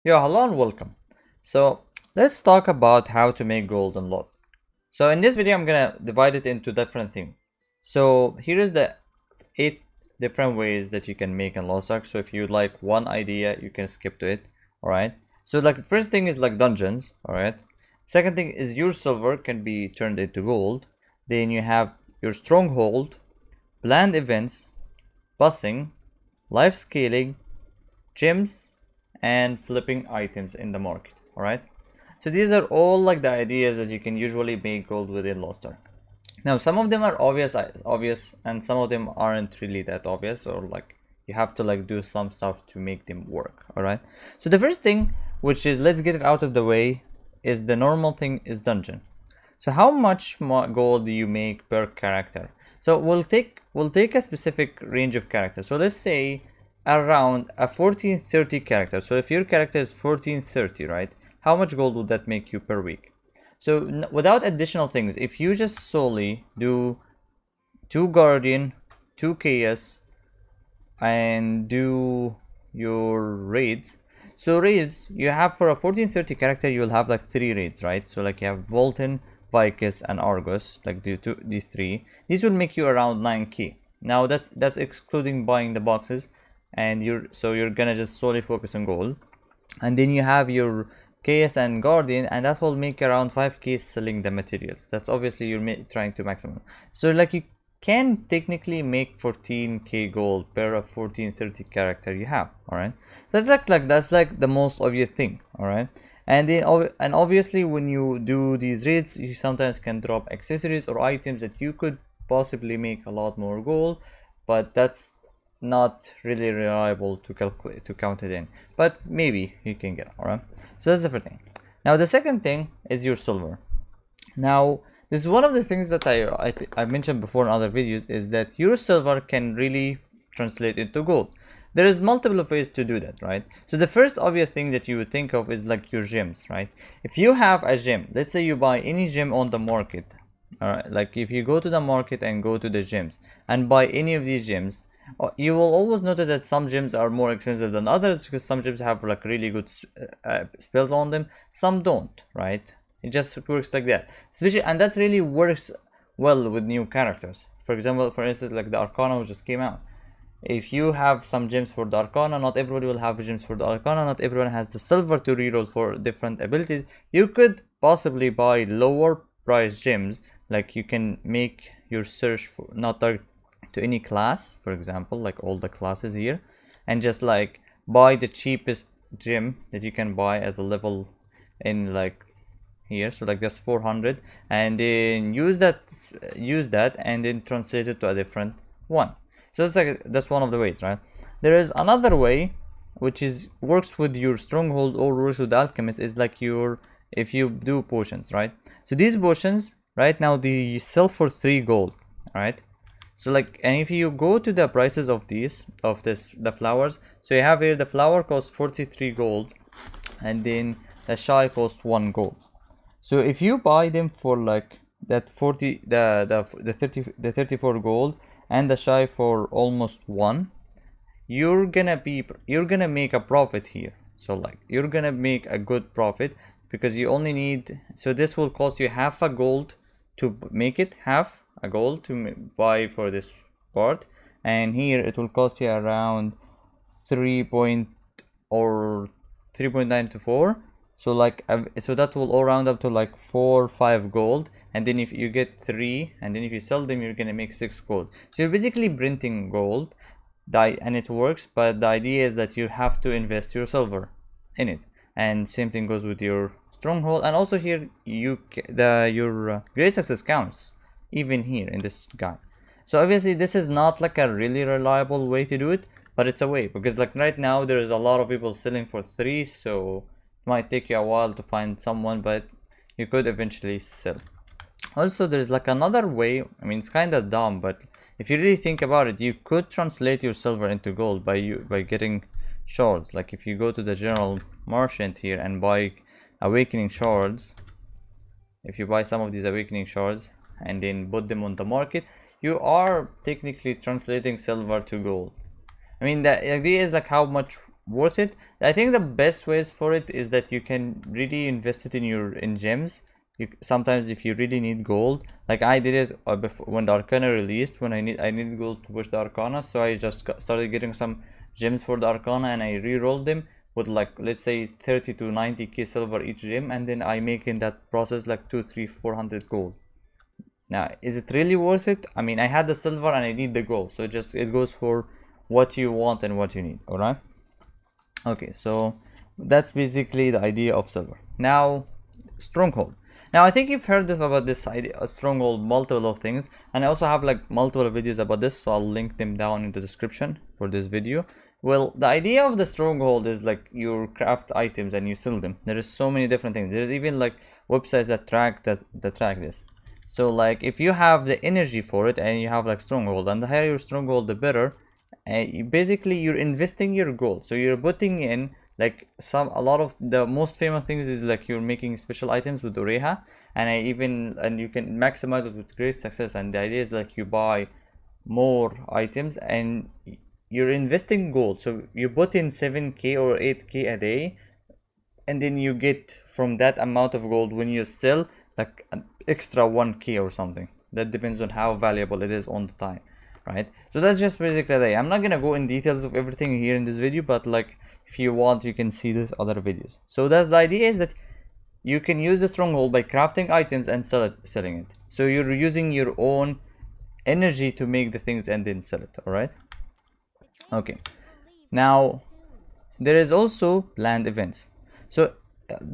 Yo, hello and welcome. So let's talk about how to make gold in Lost. So in this video, I'm gonna divide it into different themes. So here is the 8 different ways that you can make in Lostark. So if you like one idea, you can skip to it. Alright. So like the first thing is like dungeons. Alright. Second thing is your silver can be turned into gold. Then you have your stronghold, planned events, bussing, life scaling, gems, and flipping items in the market. All right, so these are all like the ideas that you can usually make gold within Lostark. Now some of them are obvious and some of them aren't really that obvious, or like you have to like do some stuff to make them work. All right, so the first thing, which is, let's get it out of the way, is the normal thing is dungeon. So how much gold do you make per character? So we'll take a specific range of characters. So let's say around a 1430 character. So if your character is 1430, right, how much gold would that make you per week? So without additional things, if you just solely do 2 guardian, 2 chaos, and do your raids. So raids, you have for a 1430 character, you will have like 3 raids, right? So like you have Volten, Vicus, and Argus, like these 3. These will make you around 9k. Now that's excluding buying the boxes, and you're gonna just solely focus on gold. And then you have your KS and Guardian, and that will make around 5k selling the materials. That's obviously you're trying to maximum. So like you can technically make 14k gold per 1430 character you have. All right, so that's like the most obvious thing. All right, and then obviously when you do these raids, you sometimes can drop accessories or items that you could possibly make a lot more gold, but that's not really reliable to calculate, to count it in, but maybe you can get. All right, so that's the first thing. Now the second thing is your silver. Now this is one of the things that I mentioned before in other videos, is that your silver can really translate into gold. There is multiple ways to do that, right? So the first obvious thing that you would think of is like your gems, right? If you have a gem, let's say you buy any gem on the market, all right, like if you go to the market and go to the gems and buy any of these gems, you will always notice that some gems are more expensive than others, because some gems have like really good spells on them, some don't, right? It just works like that, especially, and that really works well with new characters. For example, for instance, like the Arcana which just came out. If you have some gems for the Arcana, not everybody will have gems for the Arcana, not everyone has the silver to reroll for different abilities. You could possibly buy lower price gems, like you can make your search for not target to any class, for example, like all the classes here, and just like buy the cheapest gem that you can buy as a level in like here, so like just 400, and then use that and then translate it to a different one. So that's one of the ways, right? There is another way which is works with your stronghold or works with the alchemist, is like if you do potions, right? So these potions right now they sell for 3 gold, right? So like, and if you go to the prices of the flowers, so you have here the flower costs 43 gold, and then the shy costs 1 gold. So if you buy them for like that 40, the 34 gold, and the shy for almost 1, you're gonna make a profit here. So like you're gonna make a good profit, because you only need, so this will cost you half a gold to make it, half a gold to buy for this part, and here it will cost you around 3.9 to 4. So like so that will all round up to like 4 or 5 gold, and then if you get 3, and then if you sell them, you're gonna make 6 gold. So you're basically printing gold, and it works, but the idea is that you have to invest your silver in it, and same thing goes with your stronghold. And also here your great success counts even here in this guide. So obviously this is not like a really reliable way to do it, but it's a way, because like right now there is a lot of people selling for 3, so it might take you a while to find someone, but you could eventually sell. Also there's like another way, I mean it's kind of dumb, but if you really think about it, you could translate your silver into gold by getting shards. Like if you go to the general merchant here and buy awakening shards, if you buy some of these awakening shards and then put them on the market, you are technically translating silver to gold. I mean, the idea is like how much worth it. I think the best ways for it is that you can really invest it in gems. Sometimes if you really need gold, like I did it before, when the Arcana released, when I needed gold to push the Arcana, so I just started getting some gems for the Arcana and I re-rolled them with like, let's say 30 to 90k silver each gem, and then I make in that process like 2, 3, 400 gold. Now, is it really worth it? I mean, I had the silver and I need the gold, so it goes for what you want and what you need. All right. Okay, so that's basically the idea of silver. Now, Stronghold. Now, I think you've heard about this idea, Stronghold, multiple of things, and I also have like multiple videos about this, so I'll link them down in the description for this video. Well, the idea of the Stronghold is like you craft items and you sell them. There is so many different things. There's even like websites that track this. So like if you have the energy for it and you have like Stronghold, and the higher your Stronghold, the better. Basically you're investing your gold, so you're putting in like a lot of the most famous things is like you're making special items with Oreha, and you can maximize it with great success. And the idea is like you buy more items and you're investing gold, so you put in 7k or 8k a day, and then you get from that amount of gold when you sell like an extra 1k or something. That depends on how valuable it is on the time, right? So that's just basically that. I'm not gonna go in details of everything here in this video, but like if you want, you can see this other videos. So that's the idea, is that you can use the Stronghold by crafting items and selling it. So you're using your own energy to make the things and then sell it. All right. Okay. Now there is also planned events. So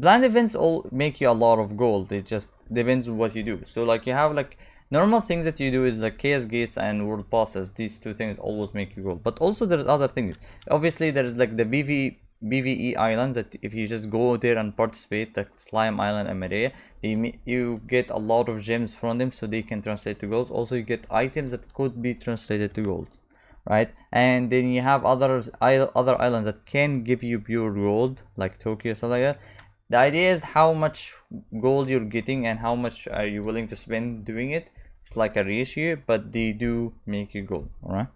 planned events all make you a lot of gold. It just depends on what you do. So like you have like normal things that you do is like chaos gates and world passes. These two things always make you gold. But also there's other things. Obviously there's like the PVE islands that if you just go there and participate, like Slime Island and Maria, you get a lot of gems from them, so they can translate to gold. Also you get items that could be translated to gold, right? And then you have other islands that can give you pure gold, like Tokyo, something like that. The idea is how much gold you're getting and how much are you willing to spend doing it. It's like a ratio, but they do make you gold. All right.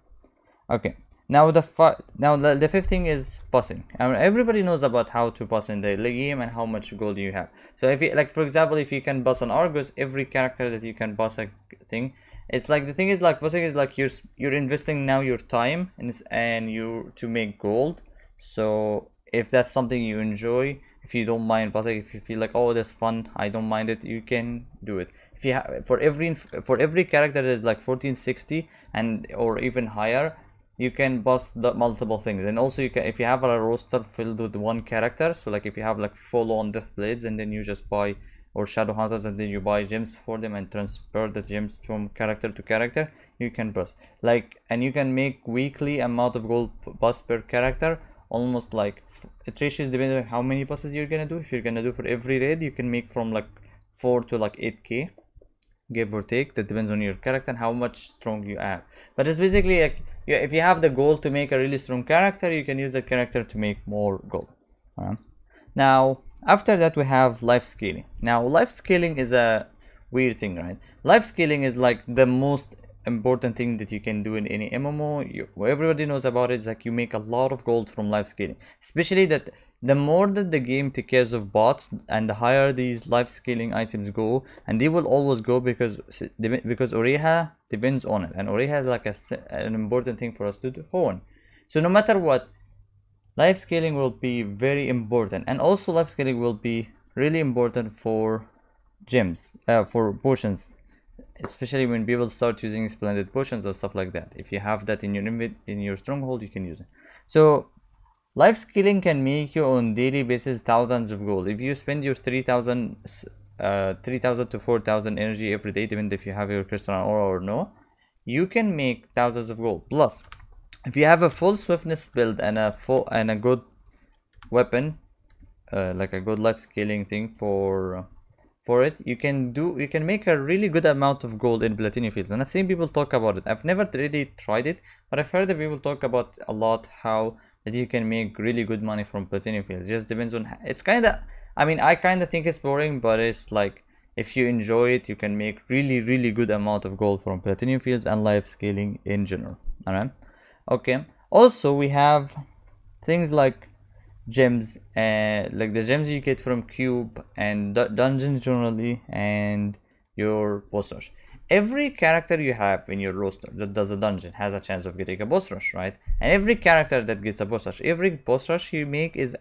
Okay. Now the fifth thing is bossing. I mean, everybody knows about how to boss in the game and how much gold you have. So if you like, for example, if you can boss on Argus, every character that you can boss a thing, it's like the thing is like bossing is like you're investing now your time and you to make gold. So if that's something you enjoy, if you don't mind bossing, if you feel like, oh, that's fun, I don't mind it, you can do it. If you have for every character that is like 1460 and or even higher, you can boss the multiple things. And also you can, if you have a roster filled with one character, so like if you have like full on death blades and then you just buy, or shadow hunters, and then you buy gems for them and transfer the gems from character to character, you can boss like, and you can make weekly amount of gold boss per character, almost like it ratios depending on how many bosses you're gonna do. If you're gonna do for every raid, you can make from like 4 to like 8k, give or take. That depends on your character and how much strong you have. But it's basically like, yeah, if you have the goal to make a really strong character, you can use that character to make more gold. Now after that we have life scaling. Now life scaling is a weird thing, right? Life scaling is like the most important thing that you can do in any MMO. Everybody knows about it. It's like you make a lot of gold from life scaling, especially that the more that the game takes care of bots and the higher these life scaling items go, and they will always go because Oreha depends on it, and Oreha is like an important thing for us to hone. So no matter what, life scaling will be very important, and also life scaling will be really important for gems, for potions, especially when people start using splendid potions or stuff like that. If you have that in your stronghold, you can use it. So life scaling can make you on daily basis thousands of gold. If you spend your 3000 to 4000 energy every day, depending if you have your crystalline aura or no, you can make thousands of gold. Plus, if you have a full swiftness build and a good weapon, like a good life scaling thing for it, you can make a really good amount of gold in platinum fields. And I've seen people talk about it. I've never really tried it, but I've heard that people talk about a lot how that you can make really good money from platinum fields. It just depends on, it's kind of, I mean, I kind of think it's boring, but it's like if you enjoy it, you can make really good amount of gold from platinum fields and life scaling in general. All right. Okay. Also we have things like gems, like the gems you get from cube and dungeons generally, and your boss rush. Every character you have in your roster that does a dungeon has a chance of getting a boss rush, right? And every character that gets a boss rush, every boss rush you make is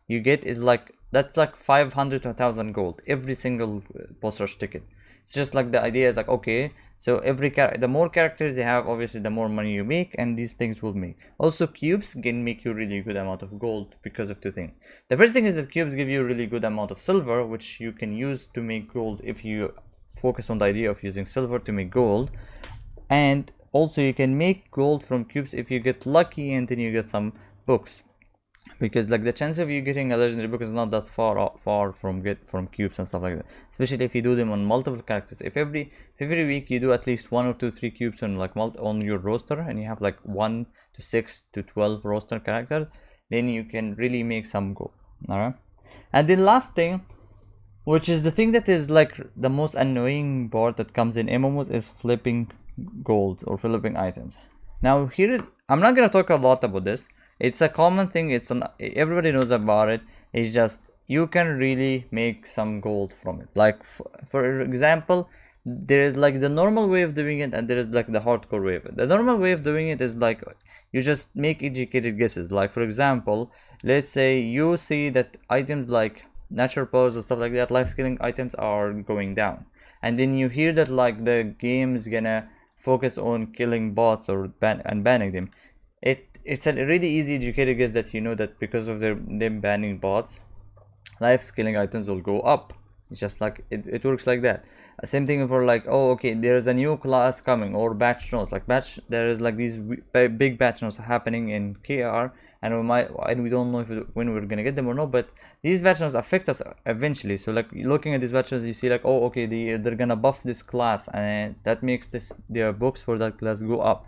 you get is like, that's like 500 to 1,000 gold every single boss rush ticket. It's just like the idea is like, okay, so every the more characters you have, obviously the more money you make, and these things will make. Also, cubes can make you really good amount of gold because of two things. The first thing is that cubes give you a really good amount of silver, which you can use to make gold if you focus on the idea of using silver to make gold. And also you can make gold from cubes if you get lucky and then you get some books, because like the chance of you getting a legendary book is not that far from cubes and stuff like that, especially if you do them on multiple characters. If every week you do at least 1 or 2 3 cubes on like on your roster, and you have like 1 to 6 to 12 roster characters, then you can really make some gold. All right, and the last thing, which is the thing that is like the most annoying part that comes in MMOs, is flipping gold or flipping items. Now here, I'm not gonna talk a lot about this. It's a common thing. Everybody knows about it. It's just you can really make some gold from it. Like for example, there is like the normal way of doing it, and there is like the hardcore way of it. The normal way of doing it is like you just make educated guesses. Like for example, let's say you see that items like natural powers or stuff like that, life scaling items, are going down, and then you hear that like the game is gonna focus on killing bots or banning them. It's a really easy educated guess that you know that because of them banning bots, life scaling items will go up. It's just like it works like that. Same thing for like, oh okay, there's a new class coming, or batch notes. Like there is like these big batch notes happening in KR, and we don't know when we're gonna get them or not, but these batch notes affect us eventually. So like looking at these batch notes, you see like, oh okay, they're gonna buff this class, and that makes their books for that class go up.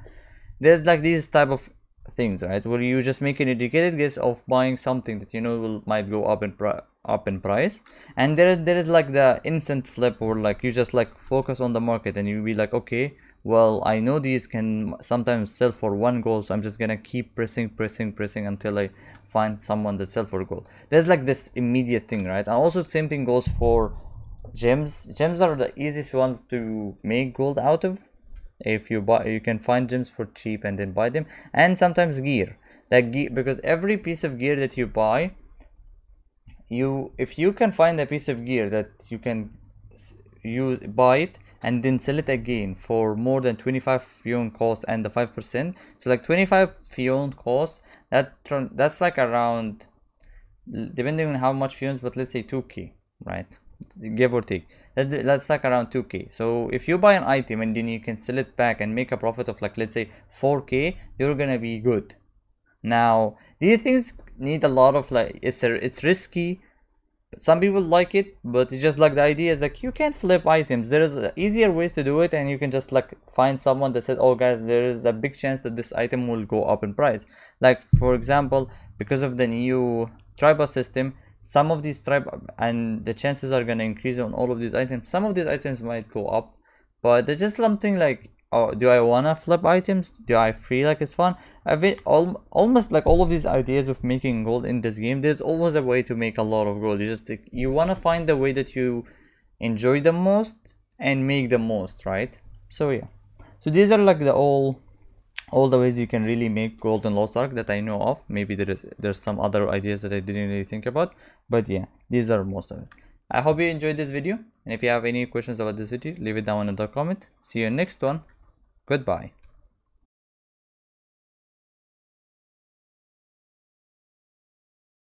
There's like these type of things, right, where you just make an educated guess of buying something that you know might go up in price. And there is like the instant flip, or like you just like focus on the market and you be like, okay, well I know these can sometimes sell for 1 gold, so I'm just gonna keep pressing until I find someone that sell for gold. There's like this immediate thing, right? And also the same thing goes for gems. Gems are the easiest ones to make gold out of. If you buy, you can find gems for cheap and then buy them. And sometimes gear, because every piece of gear that you buy, if you can find a piece of gear that you can buy it and then sell it again for more than 25 Fion cost and the 5%, so like 25 Fion cost, that's like around, depending on how much Fions, but let's say 2k, right, give or take. That's like around 2k. So if you buy an item and then you can sell it back and make a profit of like, let's say 4k, you're gonna be good. Now these things need a lot of like, it's risky. Some people like it, but it's just like the idea is like you can flip items. There is easier ways to do it, and you can just like find someone that said, oh guys, there is a big chance that this item will go up in price. Like for example, because of the new tribal system, some of these and the chances are going to increase on all of these items. Some of these items might go up, but there's just something like, oh, do I want to flip items? Do I feel like it's fun? I've been almost like all of these ideas of making gold in this game, there's always a way to make a lot of gold. You want to find the way that you enjoy the most and make the most, right? So yeah, so these are like all the ways you can really make gold in Lost Ark that I know of. Maybe there's some other ideas that I didn't really think about, but yeah, these are most of it. I hope you enjoyed this video, and if you have any questions about this video, leave it down in the comment. See you in next one. Goodbye.